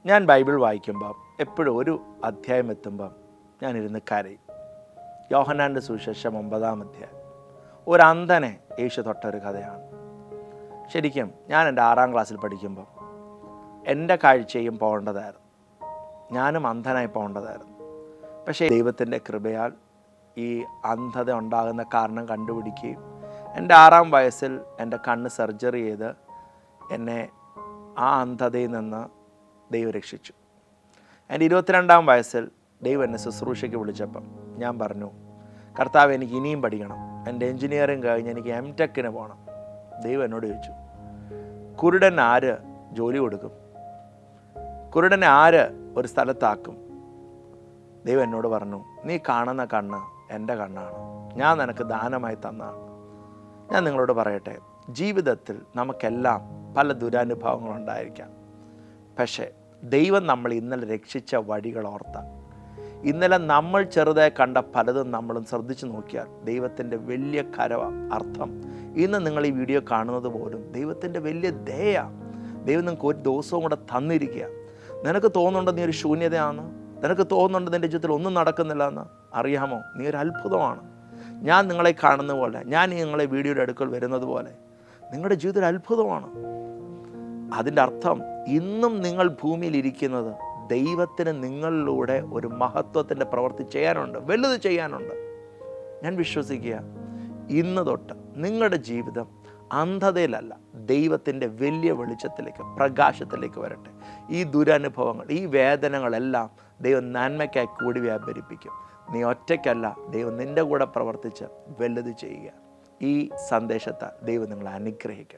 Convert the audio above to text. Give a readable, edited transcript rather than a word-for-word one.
ഞാൻ ബൈബിൾ വായിക്കുമ്പം എപ്പോഴും ഒരു അധ്യായം എത്തുമ്പം ഞാനിരുന്ന് കരയും. യോഹന്നാൻ്റെ സുവിശേഷം 9-ാം അധ്യായം. ഒരു അന്ധനെ യേശു തൊട്ടൊരു കഥയാണ്. ശരിക്കും ഞാൻ എൻ്റെ 6-ാം ക്ലാസ്സിൽ പഠിക്കുമ്പം എൻ്റെ കാഴ്ചയും പോകേണ്ടതായിരുന്നു, ഞാനും അന്ധനായി പോകേണ്ടതായിരുന്നു. പക്ഷേ ദൈവത്തിൻ്റെ കൃപയാൽ ഈ അന്ധത ഉണ്ടാകുന്ന കാരണം കണ്ടുപിടിക്കുകയും എൻ്റെ 6-ാം വയസ്സിൽ എൻ്റെ കണ്ണ് സർജറി ചെയ്ത് എന്നെ ആ അന്ധതയിൽ നിന്ന് ദൈവം രക്ഷിച്ചു. എൻ്റെ 22-ാം വയസ്സിൽ ദൈവം എന്നെ ശുശ്രൂഷയ്ക്ക് വിളിച്ചപ്പം ഞാൻ പറഞ്ഞു, കർത്താവ് എനിക്ക് ഇനിയും പഠിക്കണം, എൻ്റെ എൻജിനീയറിങ് കഴിഞ്ഞ് എനിക്ക് M.Tech പോകണം. ദൈവം എന്നോട് ചോദിച്ചു, കുരുടൻ ആര് ജോലി കൊടുക്കും? കുരുടനെ ആര് ഒരു സ്ഥലത്താക്കും? ദൈവം എന്നോട് പറഞ്ഞു, നീ കാണുന്ന കണ്ണ് എൻ്റെ കണ്ണാണ്, ഞാൻ നിനക്ക് ദാനമായി തന്നതാണ്. ഞാൻ നിങ്ങളോട് പറയട്ടെ, ജീവിതത്തിൽ നമുക്കെല്ലാം പല ദുരനുഭവങ്ങളുണ്ടായിരിക്കാം. പക്ഷേ ദൈവം നമ്മൾ ഇന്നലെ രക്ഷിച്ച വഴികൾ ഓർത്താൽ, ഇന്നലെ നമ്മൾ ചെറുതായി കണ്ട പലതും നമ്മളും ശ്രദ്ധിച്ചു നോക്കിയാൽ ദൈവത്തിൻ്റെ വലിയ കരവ അർത്ഥം ഇന്ന് നിങ്ങൾ ഈ വീഡിയോ കാണുന്നത് പോലും ദൈവത്തിൻ്റെ വലിയ ദയയാണ്. ദൈവം നിങ്ങൾക്ക് ഒരു ദിവസവും കൂടെ തന്നിരിക്കുക. നിനക്ക് തോന്നുന്നുണ്ട് നീ ഒരു ശൂന്യതയാണ്, നിനക്ക് തോന്നുന്നുണ്ട് നിൻ്റെ ജീവിതത്തിൽ ഒന്നും നടക്കുന്നില്ല എന്ന്. അറിയാമോ, നീ ഒരു അത്ഭുതമാണ്. ഞാൻ നിങ്ങളെ കാണുന്ന പോലെ, ഞാൻ നിങ്ങളെ വീഡിയോയുടെ അടുക്കൽ വരുന്നത് പോലെ നിങ്ങളുടെ ജീവിതത്തിൽ അത്ഭുതമാണ്. അതിൻ്റെ അർത്ഥം ഇന്നും നിങ്ങൾ ഭൂമിയിൽ ഇരിക്കുന്നത് ദൈവത്തിന് നിങ്ങളിലൂടെ ഒരു മഹത്വത്തിൻ്റെ പ്രവൃത്തി ചെയ്യാനുണ്ട്, വലുത് ചെയ്യാനുണ്ട്. ഞാൻ വിശ്വസിക്കുക, ഇന്ന് തൊട്ട് നിങ്ങളുടെ ജീവിതം അന്ധതയിലല്ല, ദൈവത്തിൻ്റെ വലിയ വെളിച്ചത്തിലേക്ക്, പ്രകാശത്തിലേക്ക് വരട്ടെ. ഈ ദുരനുഭവങ്ങൾ, ഈ വേദനകളെല്ലാം ദൈവം നന്മയ്ക്കായി കൂടി വ്യാപരിപ്പിക്കും. നീ ഒറ്റയ്ക്കല്ല, ദൈവം നിൻ്റെ കൂടെ പ്രവർത്തിച്ച് വലുത് ചെയ്യുക. ഈ സന്ദേശത്താൽ ദൈവം നിങ്ങളെ അനുഗ്രഹിക്കട്ടെ.